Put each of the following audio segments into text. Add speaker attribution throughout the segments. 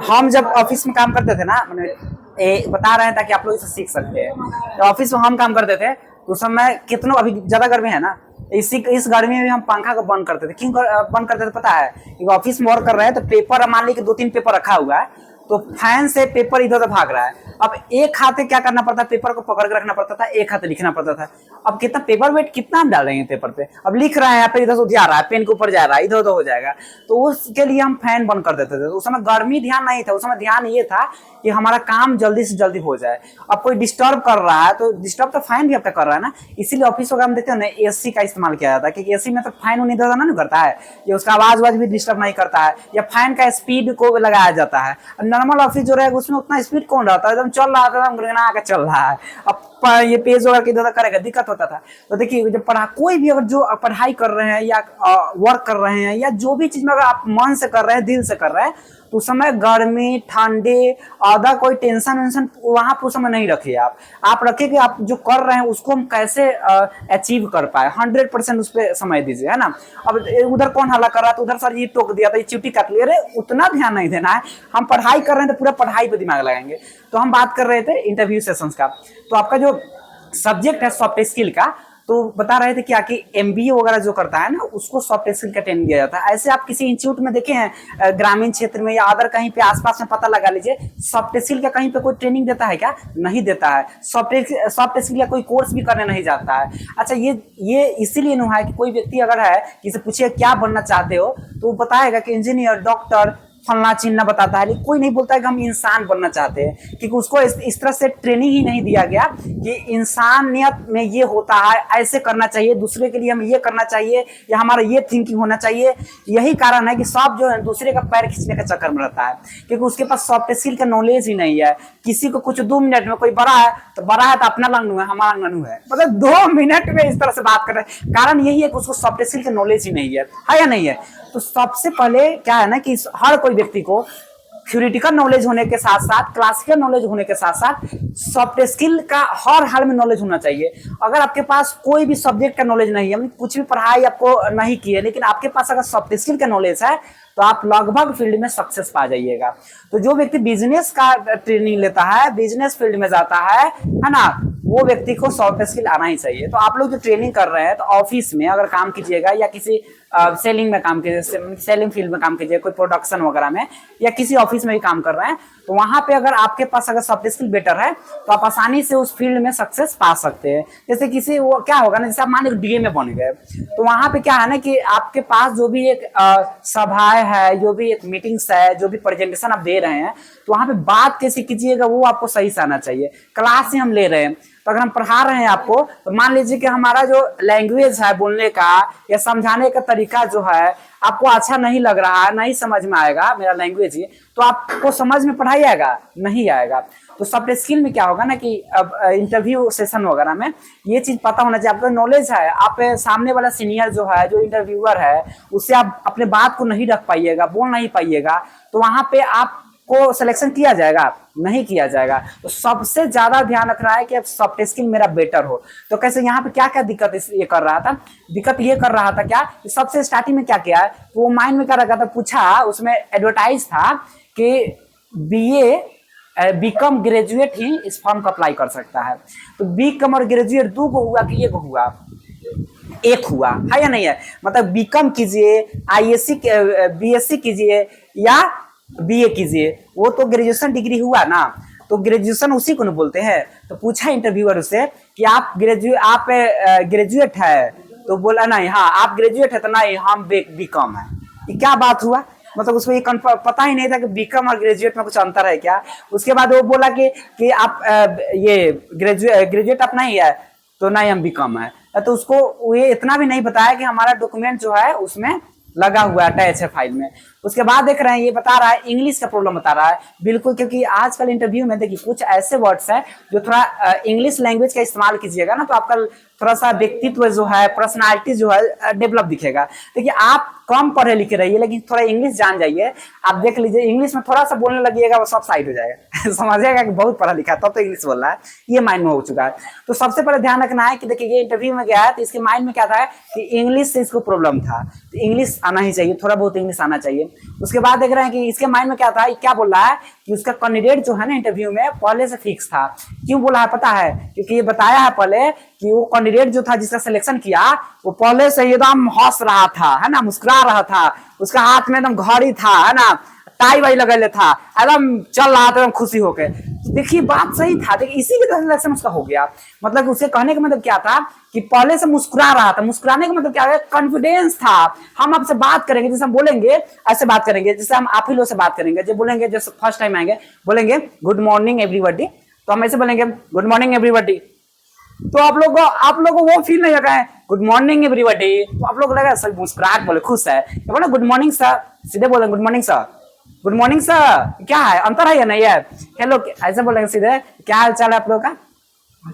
Speaker 1: हम जब ऑफिस में काम करते थे ना, मैंने बता रहे हैं ताकि आप लोग इसे सीख सकते हैं। तो ऑफिस में हम काम करते थे तो उस समय कितनों, अभी ज्यादा गर्मी है ना, इस गर्मी में भी हम पंखा को बंद करते थे। क्यों बंद करते थे पता है? क्योंकि ऑफिस में वर्क कर रहे हैं तो पेपर, मान ली कि 2-3 पेपर रखा हुआ है तो फैन से पेपर इधर उधर भाग रहा है। अब एक हाथ क्या करना पड़ता, पेपर को पकड़ के रखना पड़ता था, एक हाथ लिखना पड़ता था। अब कितना पेपर वेट कितना हम डाल रहे हैं पेपर पे, अब लिख रहे हैं, फिर इधर से जा रहा है, पेन के ऊपर जा रहा है, इधर उधर हो जाएगा। तो उसके लिए हम फैन बंद कर देते थे। उस समय गर्मी ध्यान नहीं था, उस समय ध्यान ये था कि हमारा काम जल्दी से जल्दी हो जाए। अब कोई डिस्टर्ब कर रहा है तो डिस्टर्ब तो फैन भी आपका कर रहा है ना, इसीलिए ऑफिस वगैरह में देखते हैं ना एसी का इस्तेमाल किया जाता है, क्योंकि एसी में तो फैन उन्हीं इधर नहीं करता है, ये उसका आवाज भी डिस्टर्ब नहीं करता है, या फैन का स्पीड को लगाया जाता है। नॉर्मल ऑफिस जो रहेगा उसमें उतना स्पीड कौन रहता है, एकदम चल रहा था, गुनगुना के चल रहा है। अब ये पेज वगैरह की इधर करेगा, दिक्कत होता था। तो देखिए जब कोई भी अगर जो पढ़ाई कर रहे हैं या वर्क कर रहे हैं या जो भी चीज में अगर आप मन से कर रहे हैं, दिल से कर रहे हैं, तो उस समय गर्मी ठंडे आधा कोई टेंशन वेंशन वहां पर उस समय नहीं रखिए। आप रखिए कि आप जो कर रहे हैं उसको हम कैसे अचीव कर पाए, 100% उस पर समय दीजिए, है ना। अब उधर कौन हल्ला कर रहा था, उधर सर ये टोक दिया था, ये चिट्ठी काट लिया, अरे उतना ध्यान नहीं देना है। हम पढ़ाई कर रहे हैं तो पूरा पढ़ाई पे दिमाग लगाएंगे। तो हम बात कर रहे थे इंटरव्यू सेशंस का, तो आपका जो सब्जेक्ट है सॉफ्ट स्किल का, तो बता रहे थे क्या कि एमबीए वगैरह जो करता है ना उसको सॉफ्ट स्किल का ट्रेनिंग दिया जाता है। ऐसे आप किसी इंस्टीट्यूट में देखे हैं ग्रामीण क्षेत्र में या अदर कहीं पे आसपास में, पता लगा लीजिए सॉफ्ट स्किल का कहीं पे कोई ट्रेनिंग देता है क्या? नहीं देता है। सॉफ्ट स्किल का कोई कोर्स भी करने नहीं जाता है। अच्छा, ये इसीलिए नहीं है कि कोई व्यक्ति अगर है, किसी पूछिए क्या बनना चाहते हो तो वो बताएगा कि इंजीनियर, डॉक्टर, फलना चिन्ह बताता है, लेकिन कोई नहीं बोलता है कि हम इंसान बनना चाहते हैं, क्योंकि उसको इस तरह से ट्रेनिंग ही नहीं दिया गया कि इंसानियत में ये होता है, ऐसे करना चाहिए, दूसरे के लिए हम ये करना चाहिए, या हमारा ये थिंकिंग होना चाहिए। यही कारण है कि सब जो है दूसरे का पैर खींचने का चक्कर में रहता है, क्योंकि उसके पास सॉफ्ट स्किल का नॉलेज ही नहीं है। किसी को कुछ 2 मिनट में, कोई बड़ा है तो अपना लंगू है, हमारा लंगू है, मतलब 2 मिनट में इस तरह से बात कर रहे हैं। कारण यही है कि उसको सॉफ्ट स्किल का नॉलेज ही नहीं है या नहीं है। तो सबसे पहले क्या है ना कि हर कोई व्यक्ति को थ्योरेटिकल नॉलेज होने के साथ साथ, क्लासिकल नॉलेज होने के साथ साथ, सॉफ्ट स्किल का हर हाल में नॉलेज होना चाहिए। अगर आपके पास कोई भी सब्जेक्ट का नॉलेज नहीं है, कुछ भी पढ़ाई आपको नहीं की है, लेकिन आपके पास अगर सॉफ्ट स्किल का नॉलेज है तो आप लगभग फील्ड में सक्सेस पा जाइएगा। तो जो व्यक्ति बिजनेस का ट्रेनिंग लेता है, बिजनेस फील्ड में जाता है ना, वो व्यक्ति को सॉफ्ट स्किल आना ही चाहिए। तो आप लोग जो ट्रेनिंग कर रहे हैं तो ऑफिस में अगर काम कीजिएगा या किसी सेलिंग में काम कीजिए, सेलिंग फील्ड में काम कीजिए, कोई प्रोडक्शन वगैरह में, या किसी ऑफिस में भी काम कर रहे हैं, तो वहां पे अगर आपके पास अगर सॉफ्ट स्किल बेटर है तो आप आसानी से उस फील्ड में सक्सेस पा सकते हैं। जैसे किसी वो क्या होगा ना, जैसे आप मान लीजिए डीए में बन गए, तो वहां पे क्या है ना कि आपके पास जो भी एक सभाएं है, जो भी एक मीटिंग्स है, जो भी प्रेजेंटेशन आप दे रहे हैं, तो वहां पे बात कैसे कीजिएगा वो आपको सही से आना चाहिए। क्लास से हम ले रहे हैं तो अगर हम पढ़ा रहे हैं आपको, तो मान लीजिए कि हमारा जो लैंग्वेज है बोलने का या समझाने का तरीका जो है आपको अच्छा नहीं लग रहा है, नहीं समझ में आएगा मेरा लैंग्वेज ही, तो आपको समझ में पढ़ाई आएगा? नहीं आएगा। तो सॉफ्ट स्किल में क्या होगा ना कि अब इंटरव्यू सेशन वगैरह में ये चीज पता होना चाहिए, आपको नॉलेज है, आप सामने वाला सीनियर जो है, जो इंटरव्यूअर है, उससे आप अपने बात को नहीं रख पाइएगा, बोल नहीं पाइएगा, तो वहां पे आप को सिलेक्शन किया जाएगा? नहीं किया जाएगा। तो सबसे ज्यादा ध्यान रखना है कि अब सॉफ्ट स्किल मेरा बेटर हो। तो कैसे यहाँ पे क्या क्या दिक्कत ये कर रहा था, दिक्कत ये कर रहा था क्या कि सबसे स्टार्टिंग में क्या किया है, तो वो माइंड में क्या रखा था, पूछा, उसमें एडवर्टाइज था कि बीए बीकॉम ग्रेजुएट ही इस फॉर्म को अप्लाई कर सकता है। तो बीकॉम और ग्रेजुएट 2 को हुआ कि 1 को हुआ? 1 हुआ है या नहीं है? मतलब बीकॉम कीजिए, आईएससी बीएससी कीजिए या बीए कीजिए, वो तो ग्रेजुएशन डिग्री हुआ ना। तो ग्रेजुएशन उसी को न बोलते हैं। तो पूछा इंटरव्यूअर उससे कि आप ग्रेजुएट है? तो बोला नहीं, हाँ आप ग्रेजुएट है? तो नहीं, हम बीकॉम है। ये क्या बात हुआ? मतलब उसको ये पता ही नहीं था कि बीकॉम और ग्रेजुएट में कुछ अंतर है क्या। उसके बाद वो बोला कि आप ये ग्रेजुएट अपना ही है? तो नहीं, हम बीकॉम है। तो उसको ये इतना भी नहीं बताया कि हमारा डॉक्यूमेंट जो है उसमें लगा हुआ है, अटैच है फाइल में। उसके बाद देख रहे हैं ये बता रहा है इंग्लिश का प्रॉब्लम बता रहा है। बिल्कुल, क्योंकि आजकल इंटरव्यू में देखिए कुछ ऐसे वर्ड्स हैं जो थोड़ा इंग्लिश लैंग्वेज का इस्तेमाल कीजिएगा ना, तो आपका थोड़ा सा व्यक्तित्व जो है, पर्सनालिटी जो है डेवलप दिखेगा। देखिए आप कम पढ़े लिखे रहिए लेकिन थोड़ा इंग्लिश जान जाइए। आप देख लीजिए इंग्लिश में थोड़ा सा बोलने लगिएगा वो सब साइड हो जाएगा समझिएगा कि बहुत पढ़ा लिखा है तब तो इंग्लिश बोल रहा है, ये माइंड में हो चुका है। तो सबसे पहले ध्यान रखना है कि देखिए ये इंटरव्यू में गया है तो इसके माइंड में क्या था कि इंग्लिश से इसको प्रॉब्लम था, तो इंग्लिश आना ही चाहिए, थोड़ा बहुत इंग्लिश आना चाहिए। उसके बाद देख रहे हैं कि इसके माइंड में क्या था, क्या बोल रहा है कि उसका कैंडिडेट जो है ना इंटरव्यू में पहले से फिक्स था। क्यों बोला है पता है? क्योंकि ये बताया है पहले कि वो कैंडिडेट जो था जिसका सिलेक्शन किया वो पहले से एकदम हंस रहा था, है ना, मुस्कुरा रहा था, उसका हाथ में एकदम घड़ी था, है ना, टाई वाई लगा था, एकदम चल रहा था एकदम खुशी होके। तो देखिए बात सही था, देखिए इसी की सिलेक्शन उसका हो गया। मतलब उसके कहने का मतलब क्या था कि पहले से मुस्कुरा रहा था। मुस्कुराने का मतलब क्या है? कॉन्फिडेंस था। हम आपसे बात करेंगे, जैसे हम बोलेंगे ऐसे बात करेंगे, जैसे हम आप ही लोग से बात करेंगे, जो बोलेंगे जैसे फर्स्ट टाइम आएंगे बोलेंगे गुड मॉर्निंग एवरीबॉडी, तो हम ऐसे बोलेंगे गुड मॉर्निंग एवरीबॉडी। तो आप लोग को वो फील नहीं लगा है गुड मॉर्निंग एवरीबॉडी, तो आप लोग लगा सब मुस्कुराहट बोले खुश है, तो बोले गुड मॉर्निंग सर, सीधे बोले good morning sir, good morning sir, क्या है अंतर है या नहीं है? हेलो ऐसे बोलेंगे सीधे, क्या हाल चाल है आप लोग का,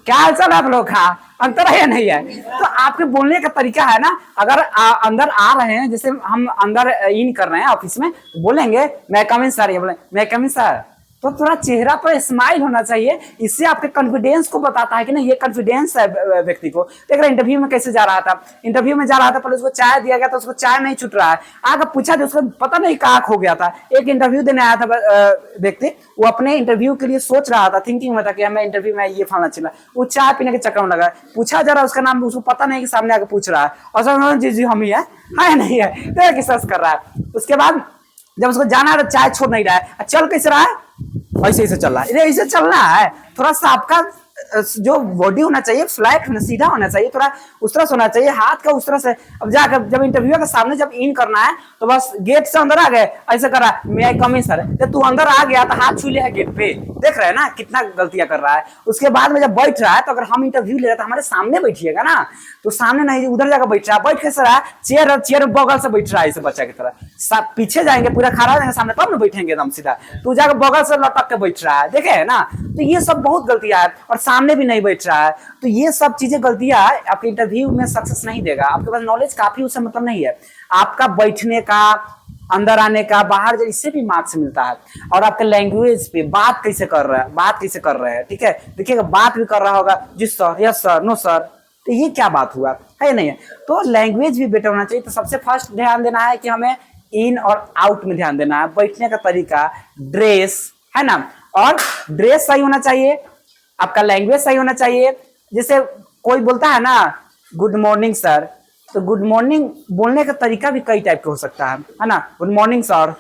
Speaker 1: क्या हाल चाल है आप लोग का, अंतर है या नहीं है? तो आपके बोलने का तरीका है ना, अगर अंदर आ रहे हैं, जैसे हम अंदर इन कर रहे हैं ऑफिस में, तो बोलेंगे मैं कम इन सर, ये बोले मैं कम इन सर, तो थोड़ा चेहरा पर स्माइल होना चाहिए। इससे आपके कॉन्फिडेंस को बताता है कि ना ये कॉन्फिडेंस है व्यक्ति को। देख रहे इंटरव्यू में कैसे जा रहा था, इंटरव्यू में जा रहा था, पहले उसको चाय दिया गया तो उसको चाय नहीं छूट रहा है, आगे पूछा तो उसको पता नहीं कहाँ खो गया था। एक इंटरव्यू देने आया था व्यक्ति, वो अपने इंटरव्यू के लिए सोच रहा था, थिंकिंग में था कि मैं इंटरव्यू में ये फालना चिल्ला, वो चाय पीने के चक्कर में लगा, पूछा जरा उसका नाम, उसको पता नहीं कि सामने आके पूछ रहा है, और सब जी जी हम ही है नहीं है, तो किस कर रहा है। उसके बाद जब उसको जाना है तो चाय छोड़ नहीं रहा है, चल कैसे रहा है, ऐसे चल रहा है, ऐसे चलना है। थोड़ा सा आपका जो बॉडी होना चाहिए फ्लैट होना, सीधा होना चाहिए, थोड़ा उस तरह से होना चाहिए, हाथ का उस तरह से। अब जाकर जब इंटरव्यू के सामने जब इन करना है तो बस गेट से अंदर आ गए ऐसे कर रहा है, मैं कम ही सर, जब तू अंदर आ गया तो हाथ छू लिया गेट पे, देख रहे हैं ना कितना गलतियां कर रहा है। उसके बाद में जब बैठ रहा है, तो अगर हम इंटरव्यू ले रहे तो हमारे सामने बैठिएगा ना, तो सामने नहीं उधर जाकर बैठ रहा है, बैठ कैसे रहा है, चेयर बगल से बैठ रहा है, इसे बच्चा की तरह पीछे जाएंगे, पूरा खड़ा हो जाएंगे सामने, तब ना बैठेंगे एकदम सीधा, तो जाकर बगल से लटक के बैठ रहा है, देखे है ना। तो ये सब बहुत गलतियां है, और सामने भी नहीं बैठ रहा है, तो ये सब चीजें गलतियां आपके इंटरव्यू में सक्सेस नहीं देगा। आपके पास नॉलेज काफी उससे मतलब नहीं है, आपका बैठने का, अंदर आने का, बाहर इससे भी मार्क्स मिलता है, और आपके लैंग्वेज पे बात कैसे कर रहे हैं, ठीक है, देखिएगा बात भी कर रहा होगा जी sir, yes sir, no sir, तो ये क्या बात हुआ है नहीं है। तो लैंग्वेज भी बेटर होना चाहिए। तो सबसे फर्स्ट ध्यान देना है कि हमें इन और आउट में ध्यान देना है, बैठने का तरीका, ड्रेस, है ना, और ड्रेस सही होना चाहिए, आपका लैंग्वेज सही होना चाहिए। जैसे कोई बोलता है ना गुड मॉर्निंग सर, तो गुड मॉर्निंग बोलने का तरीका भी कई टाइप का हो सकता है ना, गुड मॉर्निंग सर,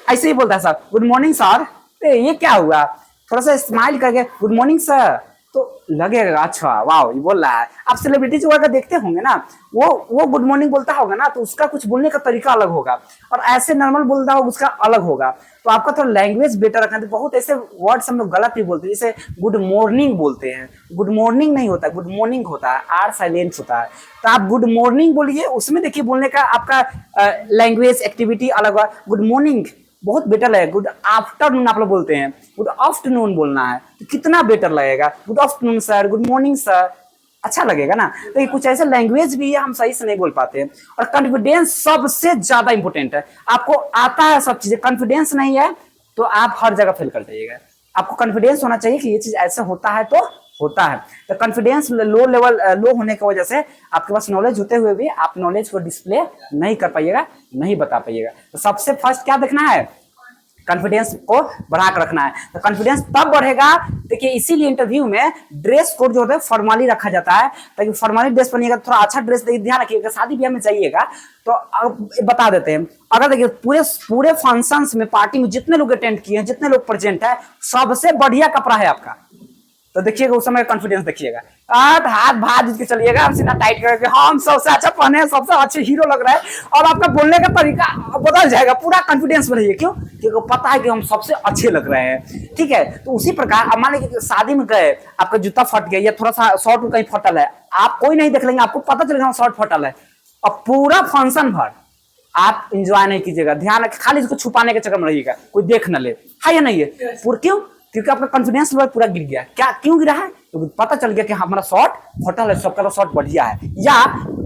Speaker 1: ऐसे ही बोलता है सर, गुड मॉर्निंग सर, तो ये क्या हुआ, थोड़ा सा स्माइल करके गुड मॉर्निंग सर, तो लगेगा अच्छा वाह ये बोल रहा है। आप सेलिब्रिटीज वगैरह देखते होंगे ना, वो गुड मॉर्निंग बोलता होगा ना, तो उसका कुछ बोलने का तरीका अलग होगा, और ऐसे नॉर्मल बोलता होगा उसका अलग होगा। तो आपका थोड़ा लैंग्वेज बेटर रखना। तो बहुत ऐसे वर्ड्स हम लोग गलत भी बोलते हैं, जैसे गुड मॉर्निंग बोलते हैं, गुड मॉर्निंग नहीं होता, गुड मॉर्निंग होता है, आर साइलेंट होता है। तो आप गुड मॉर्निंग बोलिए, उसमें देखिए बोलने का आपका लैंग्वेज एक्टिविटी अलग हुआ। गुड मॉर्निंग बहुत बेटर है, गुड आफ्टरनून आप लोग बोलते हैं, गुड आफ्टरनून बोलना है, तो कितना बेटर लगेगा, good afternoon sir, good morning sir, अच्छा लगेगा ना। तो ये कुछ ऐसे लैंग्वेज भी है हम सही से नहीं बोल पाते हैं। और कॉन्फिडेंस सबसे ज्यादा इंपॉर्टेंट है, आपको आता है सब चीजें, कॉन्फिडेंस नहीं है तो आप हर जगह फेल कर जाइएगा। आपको कॉन्फिडेंस होना चाहिए कि ये चीज ऐसा होता है तो होता है। तो कॉन्फिडेंस लो होने की वजह से आपके पास नॉलेज होते हुए भी आप नॉलेज को डिस्प्ले नहीं कर पाइएगा, नहीं बता पाइएगा। तो सबसे फर्स्ट क्या देखना है, कॉन्फिडेंस को बढ़ा कर रखना है। तो कॉन्फिडेंस तब बढ़ेगा, देखिए इसीलिए इंटरव्यू में ड्रेस कोड जो होता है फॉर्मली रखा जाता है, ताकि फॉर्मली ड्रेस पहनिएगा, थोड़ा अच्छा ड्रेस ध्यान रखिएगा। शादी ब्याह में जाइएगा तो अब बता देते हैं, अगर देखिए पूरे फंक्शंस में, पार्टी में जितने लोग अटेंड किए हैं, जितने लोग प्रेजेंट है, सबसे बढ़िया कपड़ा है आपका, तो देखिएगा उस समय कॉन्फिडेंस देखिएगा, हाथ भाज के चलिएगा, हम सीना टाइट करके हम सबसे अच्छा पहने हैं, सबसे अच्छे हीरो लग रहा है, और आपका बोलने का तरीका बदल जाएगा, पूरा कॉन्फिडेंस बढ़ेगा। क्यों? क्योंकि पता है कि हम सबसे अच्छे लग रहे हैं, ठीक है। तो उसी प्रकार अब मान लीजिए शादी में गए, आपका जूता फट गया या थोड़ा सा शॉर्ट कहीं फटल है, आप कोई नहीं देख लेंगे, आपको पता चलेगा शॉर्ट फटल है, और पूरा फंक्शन भर आप इंजॉय नहीं कीजिएगा, ध्यान रखिए, खाली इसको छुपाने के चक्कर में रहिएगा, कोई देख न ले, है या नहीं है। क्यों? क्योंकि आपका कॉन्फिडेंस लेवल पूरा गिर गया। क्या क्यों गिरा है? तो पता चल गया कि हमारा शॉर्ट फटल है, सबका शॉर्ट बढ़िया है। या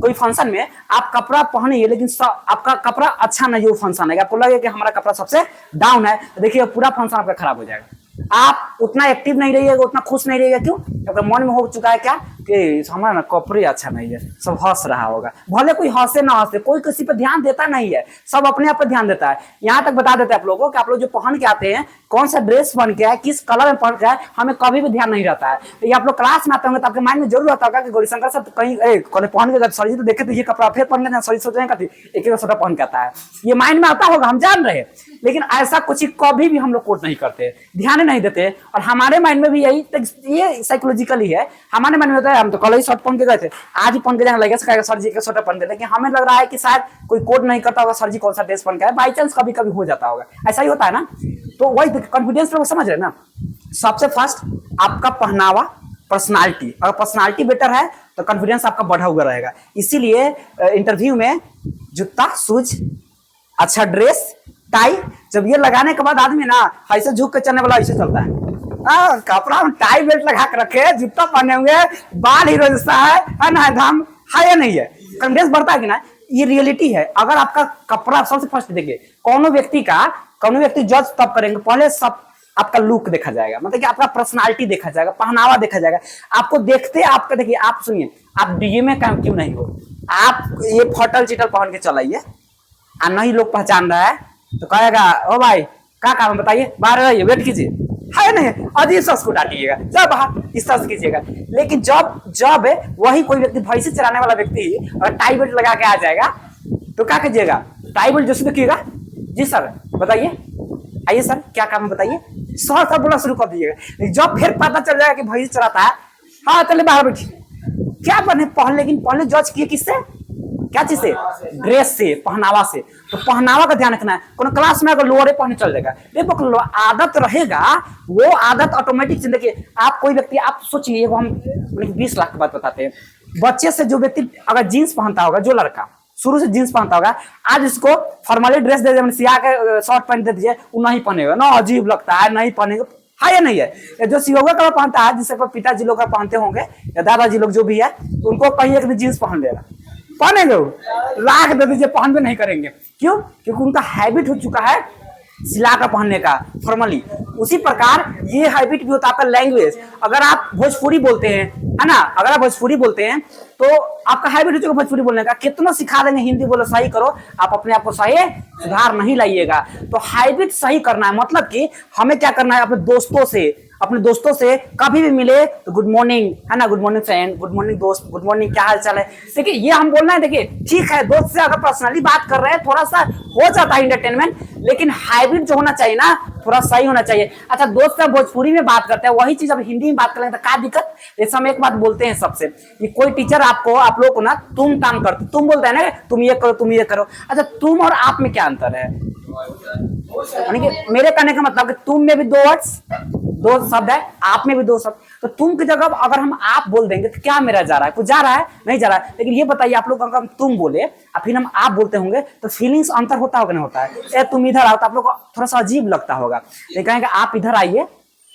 Speaker 1: कोई फंक्शन में आप कपड़ा पहनिए लेकिन आपका कपड़ा अच्छा नहीं है, वो फंक्शन है, आपको लगे कि हमारा कपड़ा सबसे डाउन है, तो देखिए पूरा फंक्शन आपका खराब हो जाएगा। आप उतना एक्टिव नहीं रहिएगा, उतना खुश नहीं रहिएगा। क्यों? आपके मन में हो चुका है क्या कि हमारा ना कपड़े अच्छा नहीं है, सब हंस रहा होगा, भले कोई हंसे ना हंसे, कोई किसी पर ध्यान देता नहीं है, सब अपने आप पर ध्यान देता है। यहाँ तक बता देते हैं आप लोगों को कि आप लोग जो पहन के आते हैं, कौन सा ड्रेस पहन के है, किस कलर में पहन के है, हमें कभी भी ध्यान नहीं रहता है। तो ये आप लोग क्लास में आते होंगे तो आपके माइंड में जरूर रहता होगा कि गौरीशंकर सर कहीं पहन के सर जी तो देखे तो ये कपड़ा फिर पहन के सर सोच रहे एक एक छोटा पहन के आता है, ये माइंड में आता होगा, हम जान रहे। लेकिन ऐसा कुछ कभी भी हम लोग कोट नहीं करते, ध्यान नहीं देते। और हमारे माइंड में भी यही ये साइकोलॉजिकली है, हमारे माइंड में होता है हम तो कल ही शर्ट पहन के गए थे, आज ही पहन के जाने लगे सर जी का शर्ट पहन के, लेकिन हमें लग रहा है कि शायद कोई कोट नहीं करता होगा, सर जी कौन सा ड्रेस पहन के है, बाई चांस कभी कभी हो जाता होगा, ऐसा ही होता है ना। तो वही कॉन्फिडेंस लोग समझ रहे ना। सबसे फर्स्ट आपका पहनावा, पर्सनालिटी, अगर पर्सनालिटी बेटर है तो कॉन्फिडेंस आपका बढ़ा हुआ रहेगा। इसीलिए इंटरव्यू में जूता, शूज, अच्छा ड्रेस, टाई, जब ये लगाने के बाद आदमी ना ऐसे झुक के चलने वाला ऐसे चलता है, कपड़ा में टाई बेल्ट लगा के रखे, जूता पहने हुए, बाल हीरो जैसा है ना, धाम है या नहीं है, कॉन्फिडेंस बढ़ता है कि ना। ये रियलिटी है। अगर आपका कपड़ा, सबसे फर्स्ट देखिए कोनो व्यक्ति जज तब करेंगे, पहले सब आपका लुक देखा जाएगा, मतलब कि आपका पर्सनालिटी देखा जाएगा, पहनावा देखा जाएगा। आपको देखते आपका देखिए, आप सुनिए, आप डीए में काम क्यों नहीं हो, आप ये फटल चिटल पहन के चलाइए और नहीं लोग पहचान रहा है तो कहेगा ओ भाई क्या काम है बताइए, बाहर रहिए, वेट कीजिए, है नहीं, अजीब सा उसको डांटिएगा, जब बाहर इस तरह से कीजिएगा। लेकिन जब वही कोई व्यक्ति भैंसी चलाने वाला व्यक्ति और टाई बेल्ट लगा के आ जाएगा तो क्या कीजिएगा, टाई बेल्ट जैसे देखिएगा, जी सर बताइए, आइए सर क्या काम है बताइए, सर बोला शुरू कर दीजिएगा। जब फिर पता चल जाएगा कि भैंसी चलाता है, हाँ चले बाहर बैठिए, क्या बने पहले, लेकिन पहले जज किए किससे, क्या चीज से, ड्रेस से, पहनावा से। तो पहनावा का ध्यान रखना है। कोनो क्लास में अगर लोअरे पहने चल जाएगा, देखो आदत रहेगा, वो आदत ऑटोमेटिक जिंदगी। आप कोई व्यक्ति, आप सोचिए, वो हम 20 लाख की बात बताते हैं, बच्चे से जो व्यक्ति अगर जीन्स पहनता होगा, जो लड़का शुरू से जींस पहनता होगा, आज इसको फॉर्मली ड्रेस दे दे, सिया के शर्ट पहन दे दीजिए, वो नहीं पहनेगा ना, अजीब लगता है, नहीं पहनेगा, है या नहीं है। जो सियोगा का पहनता है, जिससे पिताजी लोग का पहनते होंगे या दादाजी लोग जो भी है, तो उनको कहीं एक जींस पहन लेगा, पहनेंगे, लाख दे दीजिए, पहन भी नहीं करेंगे। क्यों? क्योंकि उनका हैबिट हो चुका है सिला कर पहनने का फॉर्मली। उसी प्रकार ये हैबिट भी होता है आपका लैंग्वेज। अगर आप भोजपुरी बोलते हैं, है ना, अगर आप भोजपुरी बोलते हैं तो आपका हैबिट हो चुका भोजपुरी बोलने का, कितना सिखा देंगे हिंदी बोलो, सही करो, आप अपने आप को सही सुधार नहीं लाइएगा। तो हैबिट सही करना है, मतलब कि हमें क्या करना है, अपने दोस्तों से कभी भी मिले तो गुड मॉर्निंग, है ना, good morning friend, good morning दोस्त, गुड मॉर्निंग, क्या हाल चाल है। देखिए ये हम बोलना है, देखिए ठीक है, दोस्त से अगर पर्सनली बात कर रहे हैं थोड़ा सा हो जाता है इंटरटेनमेंट, लेकिन हैबिट जो होना चाहिए ना थोड़ा सही होना चाहिए। अच्छा, दोस्त से भोजपुरी में बात करते हैं, वही चीज अब हिंदी में बात करें तो क्या दिक्कत। जैसे हम एक बात बोलते हैं सबसे, कि कोई टीचर आप लोग को ना तुम काम करते, तुम बोलते हैं ना तुम ये करो, तुम ये करो। अच्छा, तुम और आप में क्या अंतर है, मेरे कहने का मतलब कि तुम में भी दो शब्द है, आप में भी 2 शब्द, तो तुम की जगह अगर हम आप बोल देंगे तो क्या मेरा जा रहा है, कुछ जा रहा है, नहीं जा रहा है। लेकिन ये बताइए, आप लोग अगर तुम बोले और फिर हम आप बोलते होंगे तो फीलिंग्स अंतर होता होगा, नहीं होता है। तुम इधर आओ तो आप लोग को थोड़ा सा अजीब लगता होगा, लेकिन कहेंगे आप इधर आइए,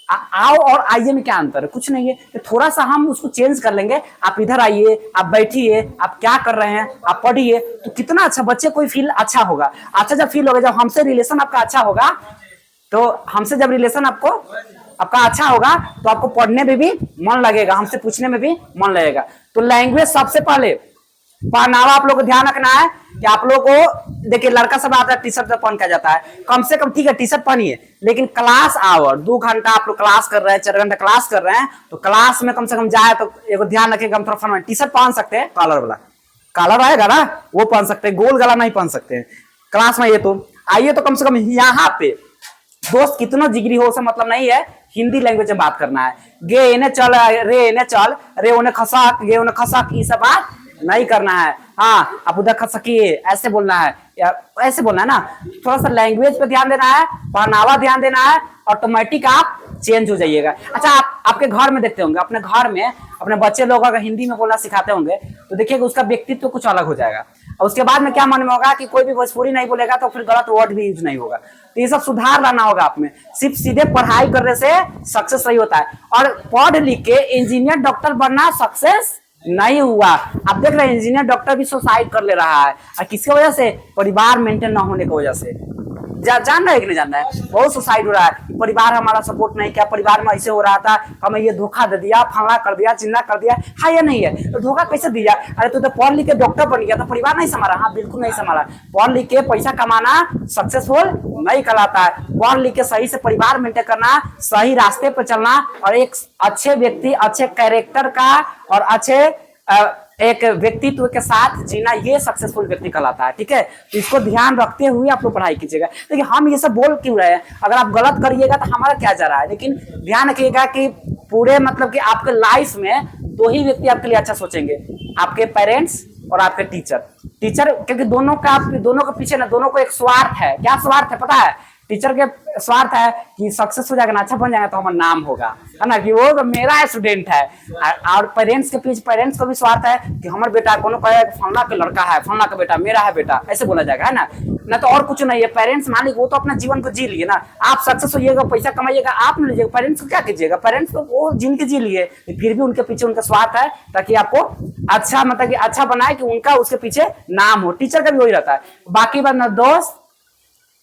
Speaker 1: आओ और आइए में क्या अंतर है, कुछ नहीं है। तो थोड़ा सा हम उसको चेंज कर लेंगे, आप इधर आइए, आप बैठिए, आप क्या कर रहे हैं, आप पढ़िए, तो कितना अच्छा, बच्चे को फील अच्छा होगा। अच्छा जब फील होगा, जब हमसे रिलेशन आपका अच्छा होगा, तो हमसे जब रिलेशन आपका अच्छा होगा तो आपको पढ़ने में भी मन लगेगा, हमसे पूछने में भी मन लगेगा। तो लैंग्वेज सबसे पहले, पहनावा आप लोग को ध्यान रखना है कि आप लोग को, देखिए लड़का सब आता है टी शर्ट पहन के जाता है, कम से कम ठीक है टी शर्ट पहनिए, लेकिन क्लास आवर 2 घंटा आप लोग क्लास कर रहे हैं, 4 घंटा क्लास कर रहे हैं, तो क्लास में कम से कम जाए तो एक ध्यान रखिएगा, हम थोड़ा फॉर्मल टी शर्ट पहन सकते हैं, कॉलर वाला, कॉलर आएगा ना वो पहन सकते हैं, गोल गला नहीं पहन सकते हैं क्लास में। ये तो आइए, तो कम से कम यहाँ पे दोस्त कितना जिगरी हो से मतलब नहीं है, हिंदी लैंग्वेज में बात करना है। गे इन्हें चल, रे इन्हें चल, रे उन्हें खसक, गे उन्हें खसक, ये सब बात नहीं करना है। हाँ, आप उधर खसकिए, ऐसे बोलना है, या ऐसे बोलना है ना। थोड़ा सा लैंग्वेज पे ध्यान देना है, पहनावा ध्यान देना है, ऑटोमेटिक आप चेंज हो जाइएगा। अच्छा, आप आपके घर में देखते होंगे, अपने घर में अपने बच्चे लोग अगर हिंदी में बोलना सिखाते होंगे तो देखिएगा उसका व्यक्तित्व कुछ अलग हो जाएगा। और उसके बाद में क्या मन में होगा कि कोई भी भोजपुरी नहीं बोलेगा तो फिर गलत वर्ड भी यूज नहीं होगा। तो ये सब सुधार लाना होगा आप में। सिर्फ सीधे पढ़ाई करने से सक्सेस नहीं होता है, और पढ़ लिख के इंजीनियर डॉक्टर बनना सक्सेस नहीं हुआ। आप देख रहे हैं इंजीनियर डॉक्टर भी सुसाइड कर ले रहा है, और किसकी वजह से, परिवार मेंटेन ना होने की वजह से। जान रहा है कि नहीं जान रहा है? बहुत सुसाइड हो रहा है, परिवार हमारा सपोर्ट नहीं किया, परिवार में ऐसे हो रहा था, हमें ये धोखा दे दिया, फला कर दिया, चिन्ना कर दिया, हाँ या नहीं है? तो धोखा कैसे दिया? अरे तू तो पढ़ लिख के डॉक्टर बन गया तो परिवार नहीं संभाला? हाँ बिल्कुल नहीं संभाला। पढ़ लिख के पैसा कमाना सक्सेसफुल नहीं कहलाता है। पढ़ लिख के सही से परिवार मेंटेन करना, सही रास्ते पर चलना और एक अच्छे व्यक्ति, अच्छे कैरेक्टर का और अच्छे एक व्यक्तित्व के साथ जीना, ये सक्सेसफुल व्यक्ति कहलाता है। ठीक है, तो इसको ध्यान रखते हुए आप लोग पढ़ाई कीजिएगा। देखिए हम ये सब बोल क्यों रहे हैं? अगर आप गलत करिएगा तो हमारा क्या जा रहा है, लेकिन ध्यान रखिएगा कि पूरे मतलब कि आपके लाइफ में दो ही व्यक्ति आपके लिए अच्छा सोचेंगे, आपके पेरेंट्स और आपके टीचर, क्योंकि दोनों के पीछे ना, दोनों को एक स्वार्थ है। क्या स्वार्थ है पता है? टीचर के स्वार्थ है कि सक्सेस हो जाएगा ना, अच्छा बन जाएगा तो हमारा नाम होगा, है ना, कि वो तो मेरा स्टूडेंट है। और पेरेंट्स के पीछे, पेरेंट्स को भी स्वार्थ है कि हमारा बेटा, कोनो कहे फलना का लड़का है, फलना का बेटा, मेरा है बेटा, ऐसे बोला जाएगा, है ना तो और कुछ नहीं है। पेरेंट्स मालिक वो तो अपना जीवन को जी लिए ना, आप सक्सेस होइएगा, पैसा कमाइएगा, आप नहीं लीजिएगा, पेरेंट्स को क्या कीजिएगा? पेरेंट्स को वो जिनके जी लिए, फिर भी उनके पीछे उनका स्वार्थ है ताकि आपको अच्छा मतलब कि अच्छा बनाए, कि उनका उसके पीछे नाम हो। टीचर का भी वही रहता है। बाकी बात ना दोस्त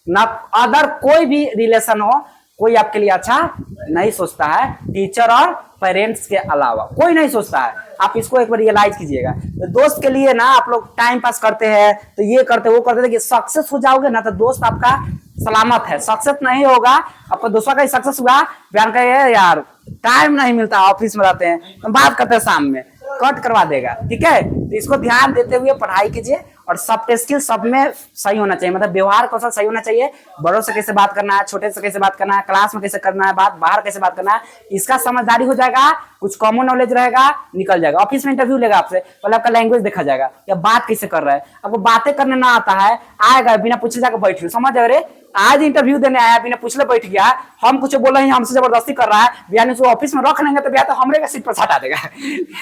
Speaker 1: ना अदर कोई भी रिलेशन हो, कोई आपके लिए अच्छा नहीं सोचता है, टीचर और पेरेंट्स के अलावा कोई नहीं सोचता है। आप इसको एक बार रियलाइज कीजिएगा। तो दोस्त के लिए ना आप लोग टाइम पास करते हैं, तो ये करते वो करते, देखिए सक्सेस हो जाओगे ना तो दोस्त आपका सलामत है। सक्सेस नहीं होगा, आपका दूसरा का सक्सेस हुआ, बयान कहिए यार टाइम नहीं मिलता, ऑफिस में रहते हैं, तो बात करते हैं शाम में, कट करवा देगा। ठीक है, तो इसको ध्यान देते हुए पढ़ाई कीजिए और सॉफ्ट स्किल सब में सही होना चाहिए, मतलब व्यवहार कौशल सही होना चाहिए। बड़ों से कैसे बात करना है, छोटे से कैसे बात करना है, क्लास में कैसे करना है बात, बाहर कैसे बात करना है, इसका समझदारी हो जाएगा, कुछ कॉमन नॉलेज रहेगा, निकल जाएगा। ऑफिस में इंटरव्यू लेगा आपसे, पहले आपका लैंग्वेज देखा जाएगा, या बात कैसे कर रहा है। आपको बातें करने ना आता है, आएगा बिना पूछे जाकर बैठ गया, समझ अरे आज इंटरव्यू देने आया, बिना पूछले बैठ गया, हम कुछ बोला ही हमसे जबरदस्ती कर रहा है, बिहान उसको ऑफिस में रख लेंगे तो बिहान तो हमरे का सीट पर हटा देगा।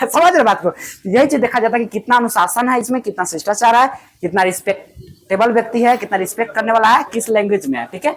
Speaker 1: समझ रहे बात को? यही चीज देखा जाता है कि कितना अनुशासन है इसमें, कितना शिष्टाचार है, कितना रिस्पेक्टेबल व्यक्ति है, कितना रिस्पेक्ट करने वाला है, किस लैंग्वेज में है। ठीक है।